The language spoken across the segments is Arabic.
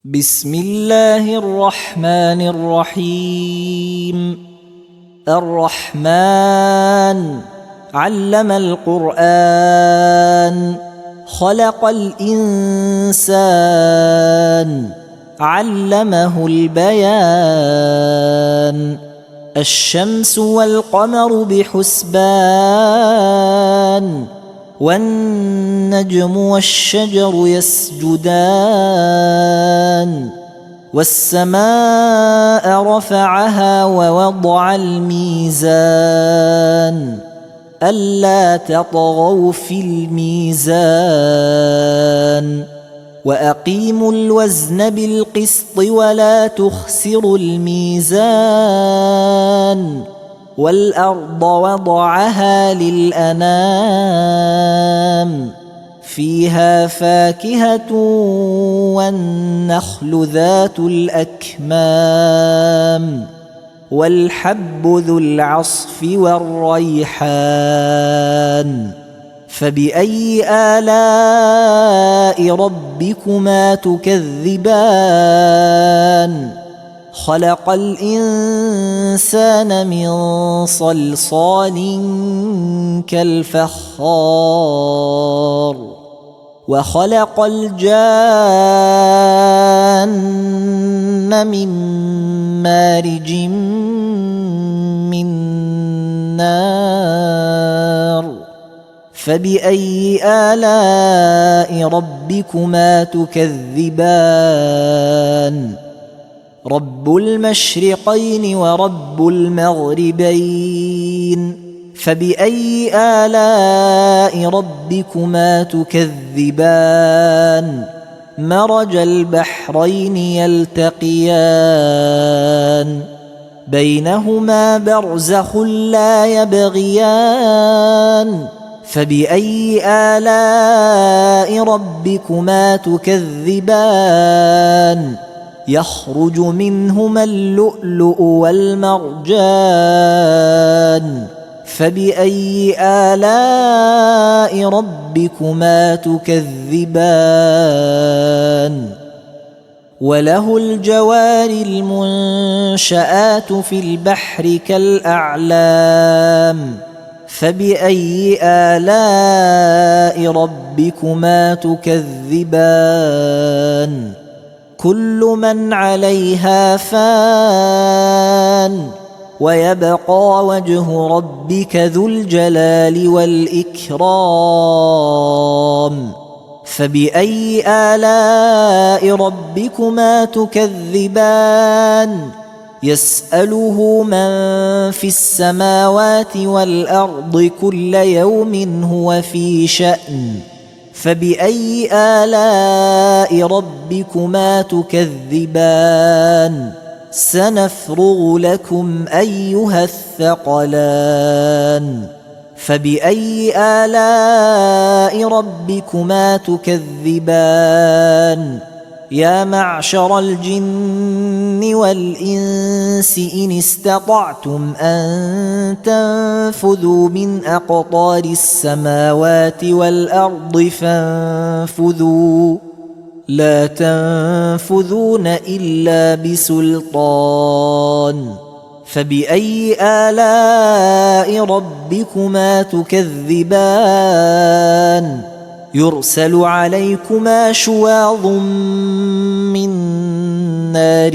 بسم الله الرحمن الرحيم. الرحمن علم القرآن، خلق الإنسان، علمه البيان. الشمس والقمر بحسبان، والنجم والشجر يسجدان. والسماء رفعها ووضع الميزان، ألا تطغوا في الميزان. وأقيموا الوزن بالقسط ولا تخسروا الميزان. والأرض وضعها للأنام، فيها فاكهة والنخل ذات الأكمام، والحب ذو العصف والريحان. فبأي آلاء ربكما تكذبان؟ خلق الإنسان من صلصال كالفخار، وخلق الجان من مارج من نار. فبأي آلاء ربكما تكذبان؟ رب المشرقين ورب المغربين، فبأي آلاء ربكما تكذبان؟ مرج البحرين يلتقيان، بينهما برزخ لا يبغيان. فبأي آلاء ربكما تكذبان؟ يخرج منهما اللؤلؤ والمرجان. فبأي آلاء ربكما تكذبان؟ وله الجوار المنشآت في البحر كالأعلام. فبأي آلاء ربكما تكذبان؟ كل من عليها فان، ويبقى وجه ربك ذو الجلال والإكرام. فبأي آلاء ربكما تكذبان؟ يسأله من في السماوات والأرض كل يوم هو في شأن. فبأي آلاء ربكما تكذبان؟ سنفرغ لكم أيها الثقلان. فبأي آلاء ربكما تكذبان؟ يا معشر الجن والإنس إن استطعتم أن تنفذوا من أقطار السماوات والأرض فانفذوا، لا تنفذون إلا بسلطان. فبأي آلاء ربكما تكذبان؟ يرسل عليكما شواظ من نار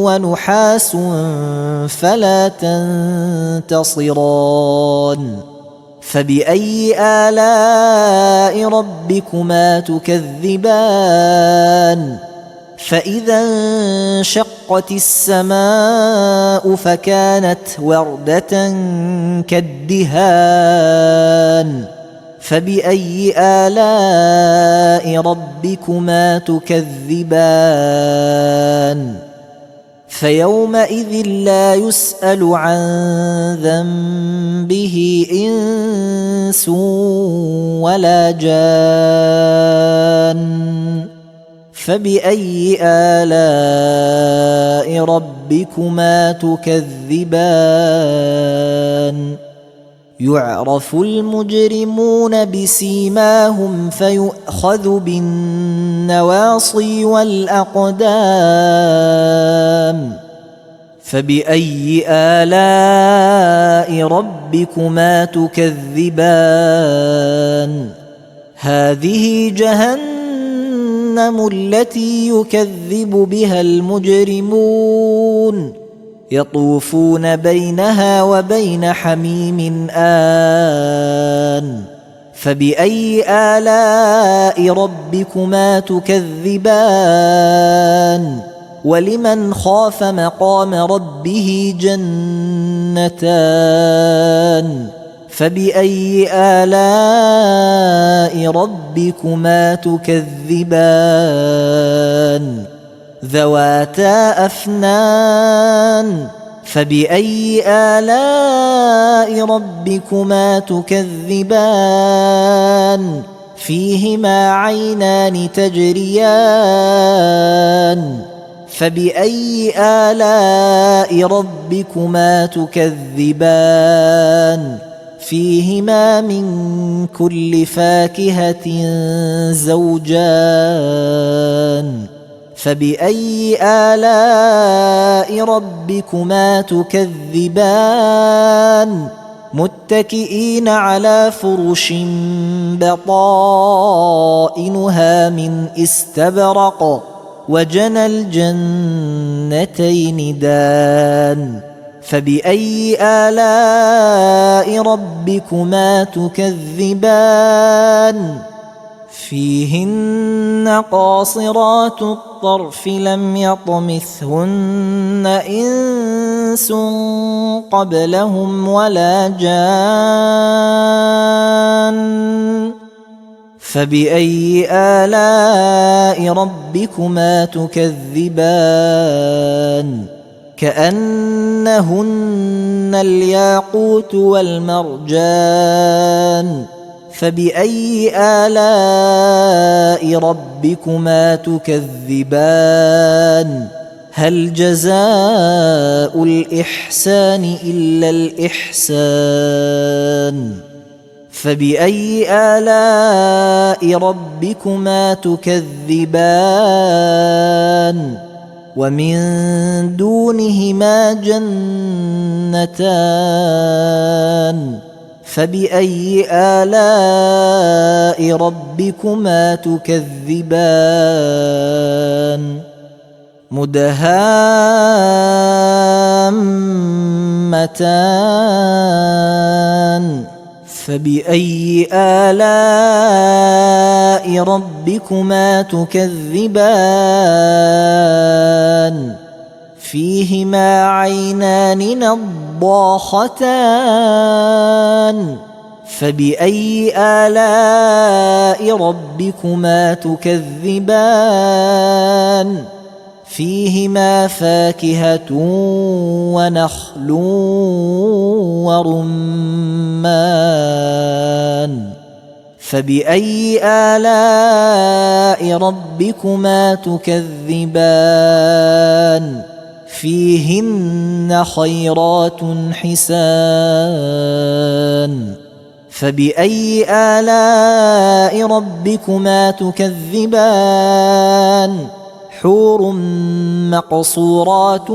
ونحاس فلا تنتصران. فبأي آلاء ربكما تكذبان؟ فإذا انشقت السماء فكانت وردة كالدهان. فبأي آلاء ربكما تكذبان؟ فيومئذ لا يسأل عن ذنبه إنس ولا جان. فبأي آلاء ربكما تكذبان؟ يعرف المجرمون بسيماهم فيؤخذ بالنواصي والأقدام فبأي آلاء ربكما تكذبان هذه جهنم التي يكذب بها المجرمون يطوفون بينها وبين حميم آن فبأي آلاء ربكما تكذبان ولمن خاف مقام ربه جنتان فبأي آلاء ربكما تكذبان ذواتا أفنان فبأي آلاء ربكما تكذبان فيهما عينان تجريان فبأي آلاء ربكما تكذبان فيهما من كل فاكهة زوجان فبأي آلاء ربكما تكذبان متكئين على فرش بطائنها من استبرق وجنى الجنتين دان فبأي آلاء ربكما تكذبان فيهن قاصرات الطرف لم يطمثهن إنس قبلهم ولا جان فبأي آلاء ربكما تكذبان كأنهن الياقوت والمرجان فبأي آلاء ربكما تكذبان هل جزاء الإحسان إلا الإحسان فبأي آلاء ربكما تكذبان ومن دونهما جنتان فبأي آلاء ربكما تكذبان مدهامتان فبأي آلاء ربكما تكذبان فيهما عينان نضاختان فبأي آلاء ربكما تكذبان فيهما فاكهة ونخل ورمان فبأي آلاء ربكما تكذبان فيهن خيرات حسان فبأي آلاء ربكما تكذبان حور مقصورات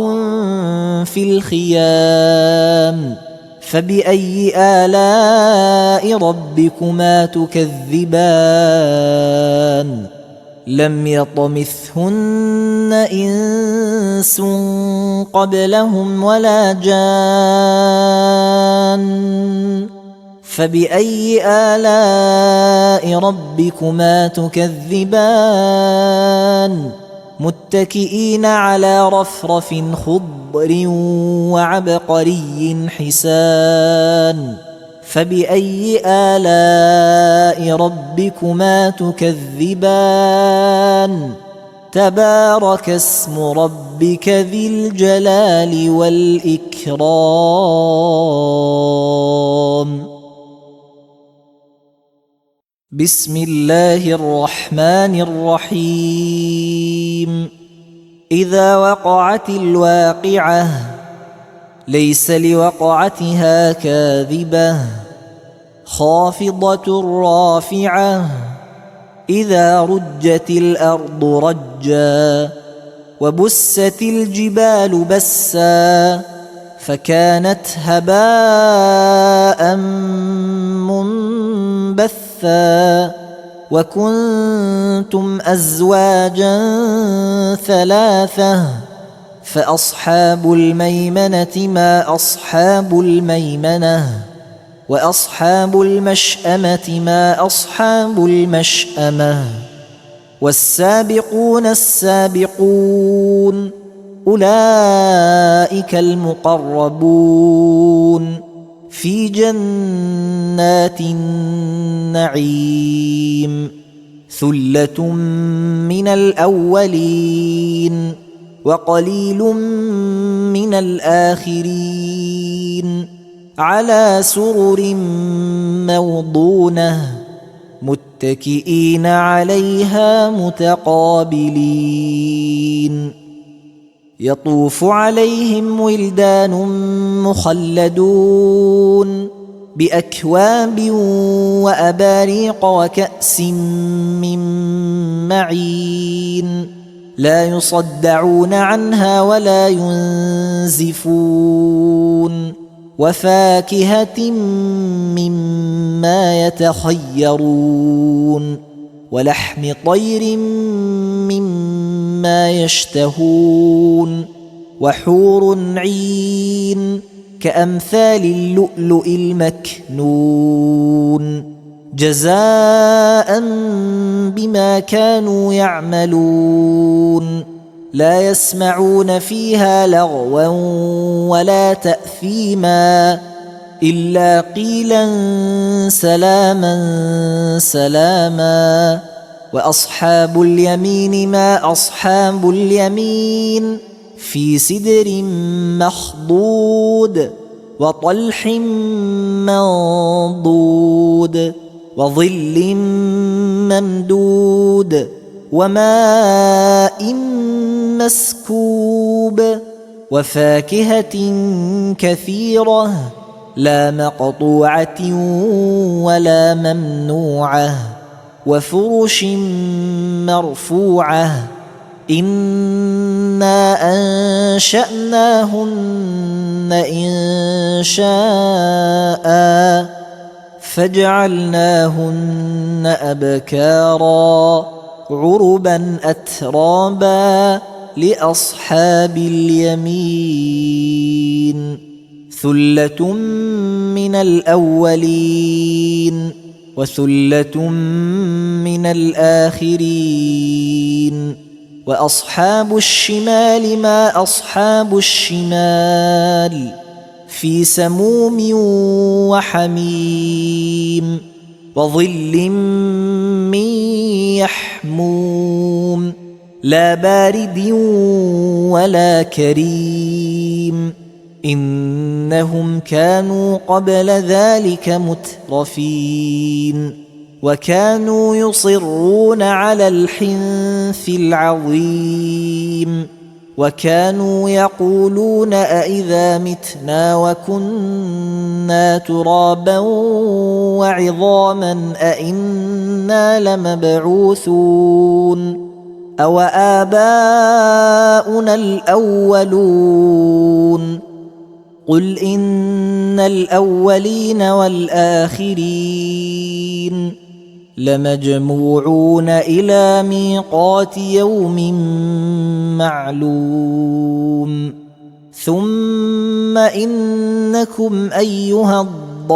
في الخيام فبأي آلاء ربكما تكذبان لم يطمثهن إنس قبلهم ولا جان فبأي آلاء ربكما تكذبان متكئين على رفرف خضر وعبقري حسان فبأي آلاء ربكما تكذبان تبارك اسم ربك ذي الجلال والإكرام بسم الله الرحمن الرحيم إذا وقعت الواقعة ليس لوقعتها كاذبة خافضة رافعة إذا رجت الأرض رجا وبست الجبال بسا فكانت هباء منبثا وكنتم أزواجا ثلاثة فأصحاب الميمنة ما أصحاب الميمنة وأصحاب المشأمة ما أصحاب المشأمة والسابقون السابقون أولئك المقربون في جنات النعيم ثلة من الأولين وقليل من الآخرين على سرر موضونة متكئين عليها متقابلين يطوف عليهم ولدان مخلدون بأكواب وأباريق وكأس من معين لا يصدعون عنها ولا ينزفون وفاكهة مما يتخيرون ولحم طير مما يشتهون وحور عين كأمثال اللؤلؤ المكنون جزاء بما كانوا يعملون لا يسمعون فيها لغوا ولا تأثيما إلا قيلا سلاما سلاما وأصحاب اليمين ما أصحاب اليمين في سدر مخضود وطلح منضود وظل ممدود وماء مسكوب وفاكهة كثيرة لا مقطوعة ولا ممنوعة وفرش مرفوعة إنا أنشأناهن إنشاء فجعلناهن أبكارا عربا أترابا لأصحاب اليمين ثلة من الأولين وثلة من الآخرين وأصحاب الشمال ما أصحاب الشمال في سموم وحميم وظل من يحموم لا بارد ولا كريم إنهم كانوا قبل ذلك مترفين وكانوا يصرون على الحنث العظيم وكانوا يقولون أإذا متنا وكنا ترابا وعظاما أإنا لمبعوثون أو آباؤنا الأولون قل إن الأولين والآخرين لمجموعون إلى ميقات يوم معلوم ثم إنكم أيها الضالون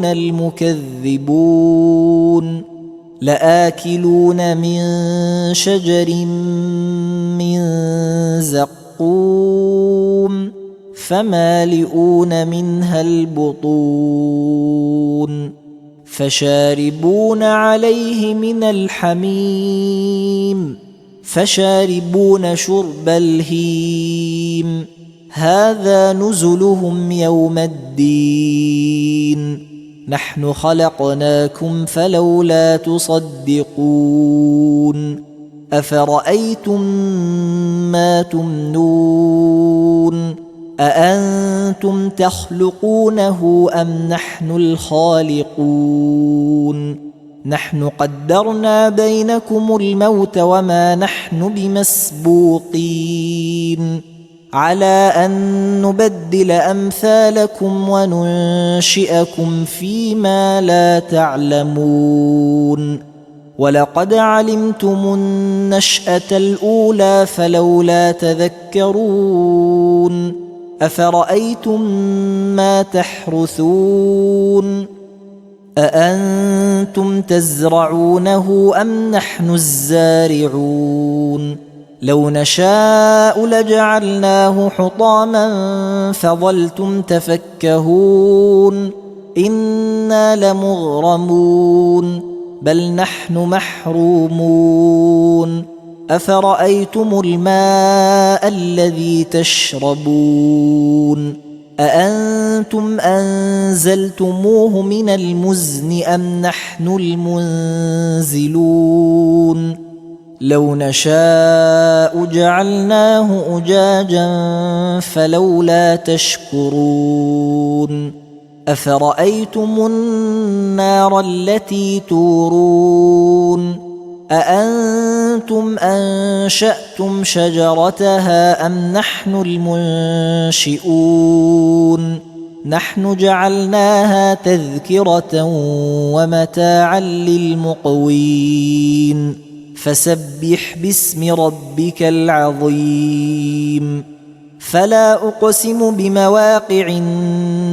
المكذبون لآكلون من شجر من زقوم فمالئون منها البطون فشاربون عليه من الحميم فشاربون شرب الهيم هذا نزلهم يوم الدين نحن خلقناكم فلولا تصدقون أفرأيتم ما تمنون أأنتم تخلقونه أم نحن الخالقون نحن قدرنا بينكم الموت وما نحن بمسبوقين على أن نبدل أمثالكم وننشئكم فيما لا تعلمون ولقد علمتم النشأة الأولى فلولا تذكرون أفرأيتم ما تحرثون أأنتم تزرعونه أم نحن الزارعون لو نشاء لجعلناه حطاما فظلتم تفكهون إنا لمغرمون بل نحن محرومون أفرأيتم الماء الذي تشربون أأنتم أنزلتموه من المزن أم نحن المنزلون لو نشاء جعلناه أجاجا فلولا تشكرون أفرأيتم النار التي تورون أأنتم أنشأتم شجرتها أم نحن المنشئون نحن جعلناها تذكرة ومتاعا للمقوين فسبح باسم ربك العظيم فلا أقسم بمواقع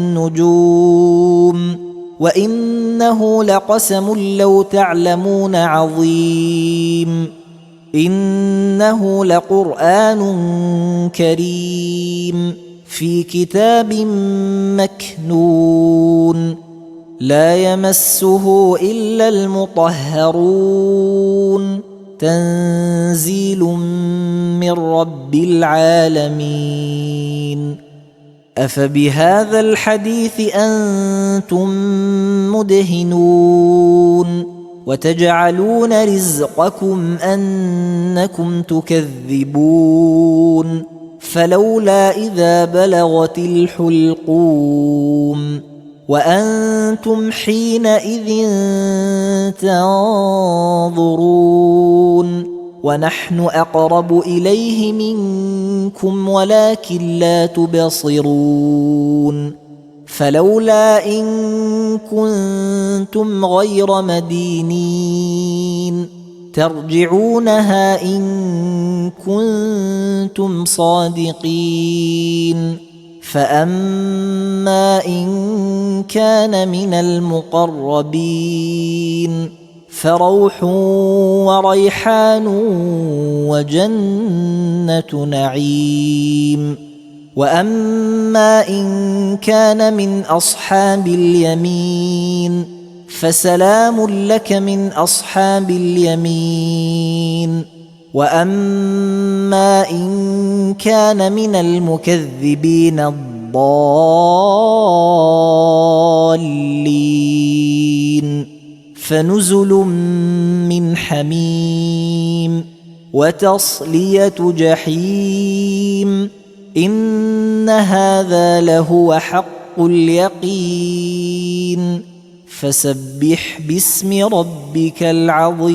النجوم وإنه لقسم لو تعلمون عظيم إنه لقرآن كريم في كتاب مكنون لا يمسه إلا المطهرون تنزيل من رب العالمين أفبهذا الحديث أنتم مدهنون وتجعلون رزقكم أنكم تكذبون فلولا إذا بلغت الحلقوم وأنتم حينئذ تنظرون ونحن أقرب إليه منكم ولكن لا تبصرون فلولا إن كنتم غير مدينين ترجعونها إن كنتم صادقين فأما إن كان من المقربين فروح وريحان وجنة نعيم وأما إن كان من أصحاب اليمين فسلام لك من أصحاب اليمين وأما إن كان من المكذبين الضالين فنزل من حميم وتصلية جحيم إن هذا لهو حق اليقين فسبح باسم ربك العظيم